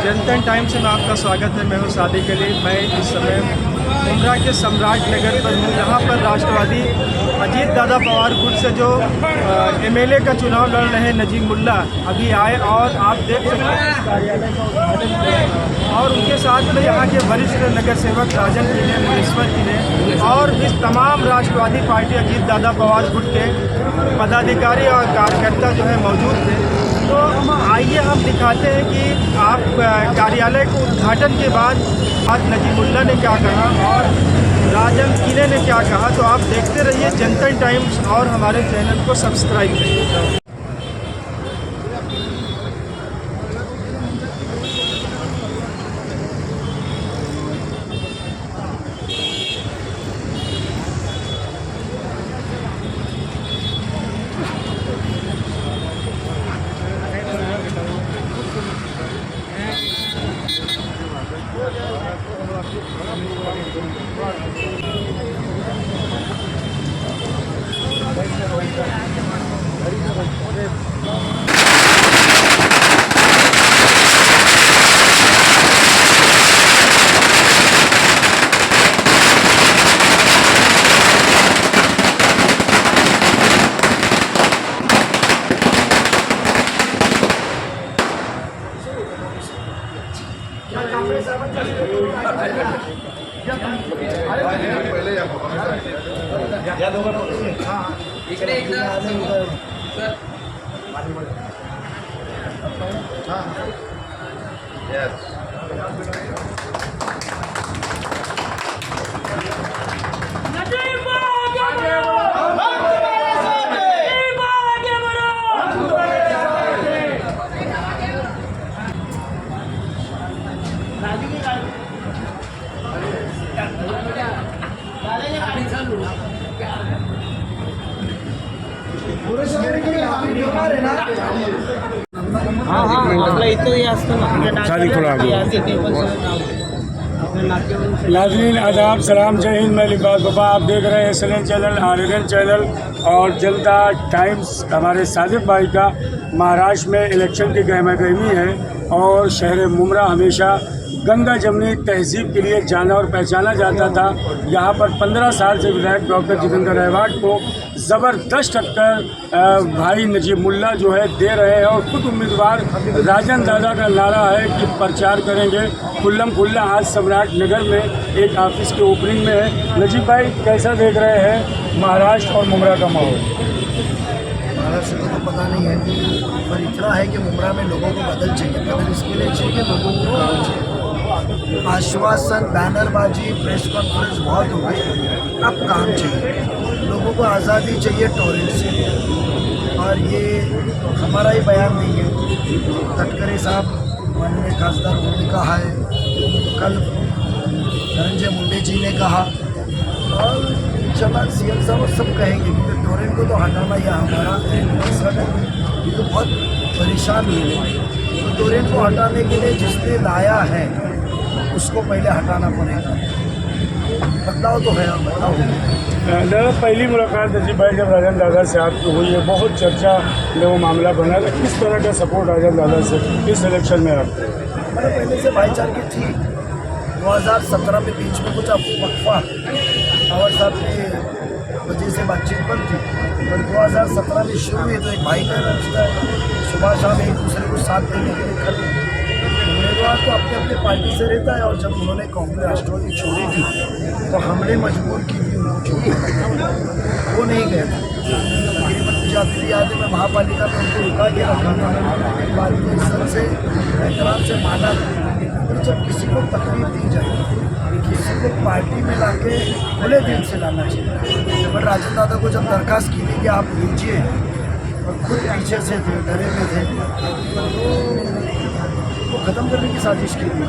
जनता times में आपका स्वागत है। मैं हूं सादिक अली। मैं इस समय मुमरा के सम्राट नगर पर हूं, जहां पर राष्ट्रवादी अजीत दादा पवार गुट से जो एमएलए का चुनाव लड़ रहे हैं नजीब मुल्ला अभी आए, और आप देख सकते हैं इस कार्यालय का उद्घाटन किया और उनके साथ में यहाँ के वरिष्ठ नगर सेवक राजन जी ने, मुनीश्वर जी ने और इस तमाम राष्ट्रवादी पार्टी अजीत दादा पवार गुट के पदाधिकारी और कार्यकर्ता जो है मौजूद थे। तो आइए हम दिखाते हैं कि आप कार्यालय को उद्घाटन के बाद आज नजीमुल्ला ने क्या कहा और राजन किले ने क्या कहा। तो आप देखते रहिए जनता टाइम्स और हमारे चैनल को सब्सक्राइब करिए। नाज़रीन आदाब, सलाम, जय हिंद। मैं लिबास बाबा, आप देख रहे हैं SLN चैनल, RNN चैनल और जनता टाइम्स। हमारे सादिक भाई का महाराष्ट्र में इलेक्शन की गहमा गहमी है और शहर मुमरा हमेशा गंगा जमनी तहजीब के लिए जाना और पहचाना जाता था। यहाँ पर 15 साल से विधायक डॉक्टर जितेंद्र रहवाट को ज़बरदस्त टक्कर भाई नजीब मुल्ला जो है दे रहे हैं और खुद उम्मीदवार राजन दादा का नारा है कि प्रचार करेंगे खुल्लम खुल्ला। आज सम्राट नगर में एक ऑफिस के ओपनिंग में है। नजीब भाई, कैसा देख रहे हैं महाराष्ट्र और मुमरा का माहौल? महाराष्ट्र को तो पता नहीं है, पर इतना है कि मुमरा में लोगों को बदल चाहिए। बदल इसके लिए चाहिए कि लोगों को काम चाहिए। आश्वासन, बैनरबाजी, प्रेस कॉन्फ्रेंस बहुत हो गई, अब काम चाहिए। लोगों को आज़ादी चाहिए टोरेंट से, और ये हमारा ही बयान नहीं है। तटकरे साहब माननीय खासदार उन्होंने कहा है, कल धनंजय मुंडे जी ने कहा, और इंशाल्लाह CM साहब सब कहेंगे, क्योंकि टोरेंट को तो हटाना यह हमारा मकसद है। ये तो बहुत परेशान हुए हैं, तो टोरेंट को हटाने के लिए जिसने लाया है उसको पहले हटाना पड़ेगा। बदलाव तो है, बदलाव दादा, पहली मुलाकात नजीब भाई जब राजन दादा से आपकी हुई है, बहुत चर्चा में वो मामला बना था। किस तरह का सपोर्ट राजन दादा से इस इलेक्शन में आपको? मैंने पहले से भाईचारे थी। 2017 में बीच में कुछ वक्फा पवार साहब की वजह से बातचीत बंद थी, पर 2017 में शुरू हुई तो एक भाई का रिश्ता है। सुबह शाम एक दूसरे को साथ देने के लिए खड़े। उम्मीदवार तो अपने अपने पार्टी से रहता है, और जब उन्होंने कांग्रेस राष्ट्रवादी छोड़ी थी तो हमने मजबूर की थी उनको छोड़ी, वो नहीं गए। तकरीबन मुझे अपनी याद है, मैं महापालिका में उनको रुका के रखा था, बाद में इज्जत से एहतराम से माना। तो जब किसी को तकलीफ दी जाए, किसी को पार्टी में लाके खुले दिल से लाना चाहिए। पर राजन दादा को जब दरखास्त की थी कि आप लीजिए, और खुद पीछे से थे, डरे में थे, तो ख़त्म करने की साजिश की थी।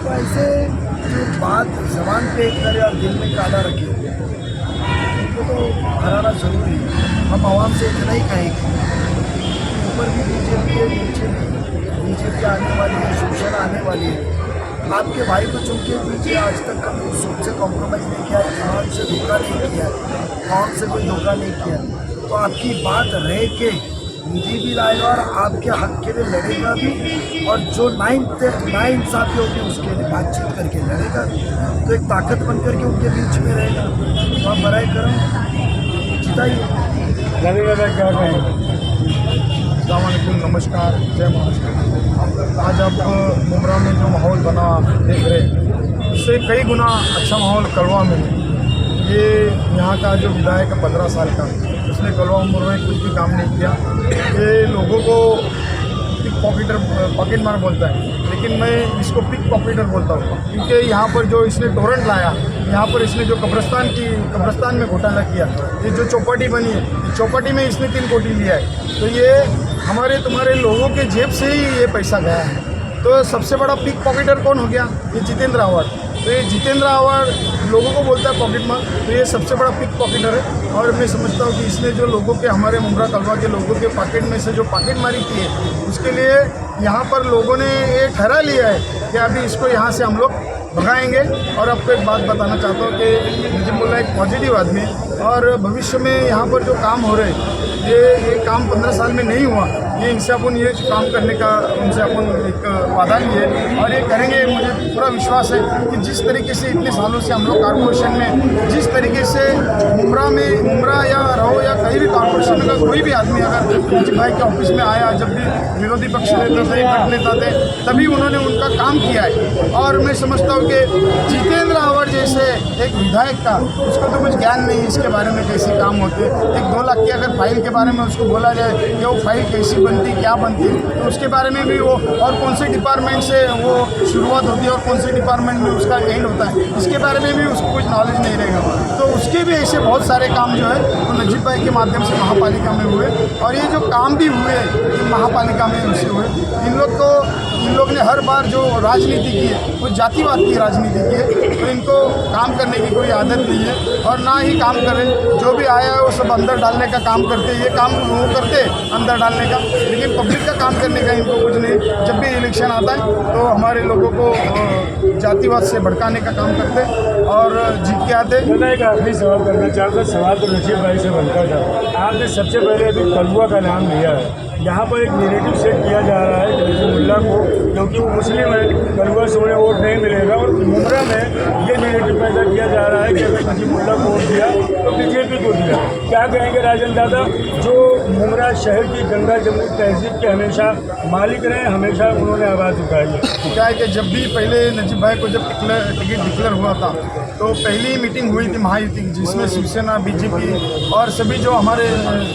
तो ऐसे जो बात ज़बान पे करे और दिल में काला रखे, उनको तो हराना ज़रूरी है। हम आवाम से इतना ही कहेंगे, ऊपर भी बीजेपी है, नीचे भी बीजेपी आने वाली है, शिवसेना आने वाली है। आपके भाई को चुन के दीजिए। आज तक कभी सूद से कॉम्प्रोमाइज़ नहीं किया, ईमान से धोखा नहीं किया, कौन से कोई धोखा नहीं किया। तो आपकी बात रह के निधि भी लाएगा और आपके हक के लिए लड़ेगा भी, और जो नाइंसाफी होगी उसके लिए बातचीत करके लड़ेगा, तो एक ताकत बन करके उनके बीच में रहेगा। तो आप बराए करम जिताइए। दादा क्या कहेंगे? अस्सलामुअलैकुम, नमस्कार, जय महाराष्ट्र। आज आप मुमरा में जो माहौल बना देख रहे, उससे कई गुना अच्छा माहौल कलवा में है। ये यहाँ का जो विधायक है 15 साल का, उसने कलवा मुमरा में कुछ भी काम नहीं किया। ये लोगों को पिक पॉकेट मार बोलता है, लेकिन मैं इसको पिक पॉकेटर बोलता हूँ, क्योंकि यहाँ पर जो इसने टोरेंट लाया, यहाँ पर इसने जो कब्रस्तान में घोटाला किया, ये जो चौपाटी बनी है, चौपाटी में इसने 3 कोटी लिया है। तो ये हमारे तुम्हारे लोगों के जेब से ही ये पैसा गया है। तो सबसे बड़ा पिक पॉकेटर कौन हो गया? ये जितेंद्र आव्हाड। तो ये जितेंद्र आव्हाड लोगों को बोलता है पॉकेट मार, तो ये सबसे बड़ा पिक पॉकेटर है। और मैं समझता हूँ कि इसने जो लोगों के, हमारे मुमरा कलवा के लोगों के पॉकेट में से जो पॉकेट मारी की है, उसके लिए यहाँ पर लोगों ने ये ठहरा लिया है कि अभी इसको यहाँ से हम लोग भगाएंगे। और आपको एक बात बताना चाहता हूँ कि नजीब मुल्ला एक पॉजिटिव आदमी है, और भविष्य में यहाँ पर जो काम हो रहे हैं, ये काम 15 साल में नहीं हुआ। ये इनसे अपन ये काम करने का उनसे अपन एक वादा लिए और ये करेंगे। मुझे पूरा विश्वास है कि जिस तरीके से इतने सालों से हम लोग कॉर्पोरेशन में, जिस तरीके से मुमरा या रहो या कहीं भी कॉर्पोरेशन का कोई भी आदमी अगर नजीब भाई के ऑफिस में आया, जब भी विरोधी पक्ष नेता थे, गठ नेता थे, तभी उन्होंने उनका काम किया है। और मैं समझता हूँ कि जितेंद्र आव्हाड जैसे एक विधायक का, उसको तो कुछ ज्ञान नहीं इसके बारे में कैसे काम होते। एक 2 लाख की अगर फाइल के बारे में उसको बोला जाए कि वो फाइल कैसी बनती, क्या बनती, तो उसके बारे में भी वो, और कौन से डिपार्टमेंट से वो शुरुआत होती है और कौन से डिपार्टमेंट में उसका एंड होता है, इसके बारे में भी उसको कुछ नॉलेज नहीं रहेगा। तो उसके भी ऐसे बहुत सारे काम जो है वो नजीब भाई के माध्यम से महापालिका में हुए। और ये जो काम भी हुए जो महापालिका में उनसे हुए, इन लोग ने हर बार जो राजनीति की है वो जातिवाद की राजनीति की है। तो इनको काम करने की कोई आदत नहीं है और ना ही काम करें। जो भी आया है वो सब अंदर डालने का काम करते, ये काम वो करते अंदर डालने का, लेकिन पब्लिक का काम करने का इनको कुछ नहीं। जब भी इलेक्शन आता है तो हमारे लोगों को जातिवाद से भड़काने का काम करते और जीत के आते। मैं एक आखिरी सवाल करना चाहूँगा। सवाल तो नजीब भाई से बनता था। आपने सबसे पहले अभी कलवा का नाम लिया है। यहाँ पर एक नेगेटिव सेट किया जा रहा है नजीब मुल्ला को, क्योंकि वो मुस्लिम है, कलवा से उन्हें वोट नहीं मिलेगा। और मुमरा में ये नेगेटिव पैदा किया जा रहा है कि अगर नजीब मुल्ला को वोट दिया तो बीजेपी को दिया। क्या कहेंगे राजन दादा, जो मुमरा शहर की गंगा जमुनी तहजीब के हमेशा मालिक रहे, हमेशा उन्होंने आवाज़ उठाई है? क्या है कि जब भी पहले नजीब भाई को जब टिकट डिक्लेयर हुआ था, तो पहली मीटिंग हुई थी महायुति की, जिसमें शिवसेना, बीजेपी और सभी जो हमारे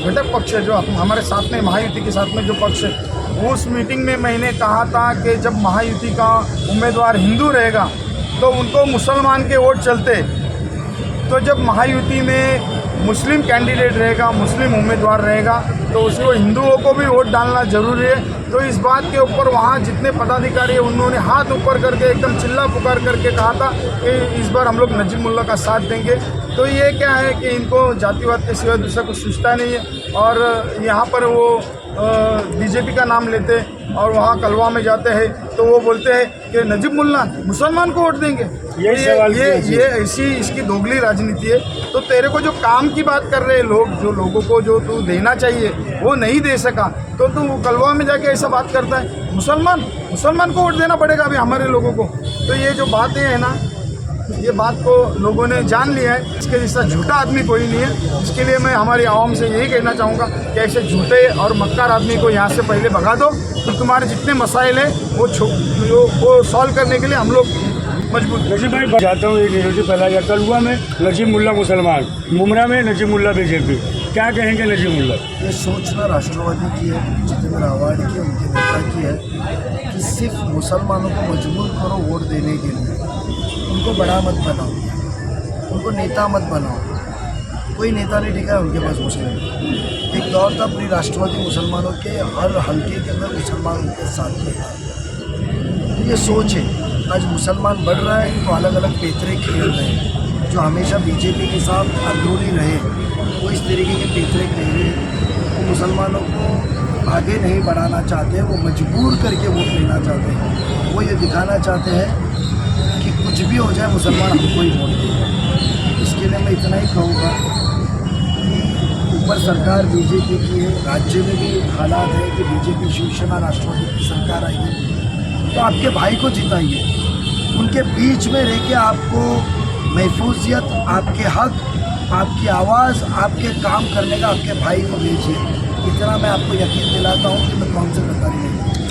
घटक पक्ष है, जो हमारे साथ में महायुति के साथ में जो पक्ष है, उस मीटिंग में मैंने कहा था कि जब महायुति का उम्मीदवार हिंदू रहेगा तो उनको मुसलमान के वोट चलते। तो जब महायुति में मुस्लिम कैंडिडेट रहेगा, मुस्लिम उम्मीदवार रहेगा, तो उसको हिंदुओं को भी वोट डालना जरूरी है। तो इस बात के ऊपर वहाँ जितने पदाधिकारी हैं उन्होंने हाथ ऊपर करके एकदम चिल्ला पुकार करके कहा था कि इस बार हम लोग नजीब मुल्ला का साथ देंगे। तो ये क्या है कि इनको जातिवाद के सिवा दूसरा कुछ सोचता नहीं है। और यहाँ पर वो बीजेपी का नाम लेते और वहाँ कलवा में जाते हैं तो वो बोलते हैं कि नजीब मुल्ला मुसलमान को वोट देंगे। ये ऐसी इसकी दोगली राजनीति है। तो तेरे को जो काम की बात कर रहे हैं लोग, जो लोगों को जो तू देना चाहिए वो नहीं दे सका, तो तू कलवा में जाके ऐसा बात करता है। मुसलमान को वोट देना पड़ेगा अभी हमारे लोगों को। तो ये जो बातें हैं ना, ये बात को लोगों ने जान लिया है। इसके जैसा झूठा आदमी कोई नहीं है। इसके लिए मैं हमारी आवाम से यही कहना चाहूँगा कि ऐसे झूठे और मक्कार आदमी को यहाँ से पहले भगा दो, तो तुम्हारे जितने मसाइल हैं वो सॉल्व करने के लिए हम लोग मजबूत। नजीब भाई चाहता हूँ, एक नेगेटिव फैला गया कलवा में नजीब मुल्ला मुसलमान, मुमरा में नजीब मुल्ला बीजेपी। क्या कहेंगे नजीब मुल्ला? ये सोचना राष्ट्रवादी की है, जितेंद्र आव्हाड की, उनके नेता की है कि सिर्फ मुसलमानों को मजबूर करो वोट देने के लिए। उनको बड़ा मत बनाओ, उनको नेता मत बनाओ। कोई नेता नहीं टिका है उनके पास मुस्लिम। एक दौर था पूरी राष्ट्रवादी मुसलमानों के, हर हल्के के अंदर मुसलमान उनके साथ थे। तो ये सोच है, आज मुसलमान बढ़ रहा है तो अलग अलग पेतरे खेल रहे हैं। जो हमेशा बीजेपी के साथ अंदरूनी रहे वो इस तरीके के पेतरे खेल रहे हैं। वो मुसलमानों को आगे नहीं बढ़ाना चाहते, वो मजबूर करके वोट लेना चाहते हैं। वो ये दिखाना चाहते हैं कि कुछ भी हो जाए मुसलमान हमको ही वोट दें। इसके लिए मैं इतना ही कहूँगा कि ऊपर सरकार बीजेपी की है, राज्य में भी हालात है कि बीजेपी शिवसेना राष्ट्रवादी की सरकार आई है, तो आपके भाई को जिताइए। उनके बीच में रह के आपको महफूजियत, आपके हक, आपकी आवाज़, आपके काम करने का आपके भाई को भेजिए। इतना मैं आपको यकीन दिलाता हूँ कि मैं कौन से गद्दारी नहीं।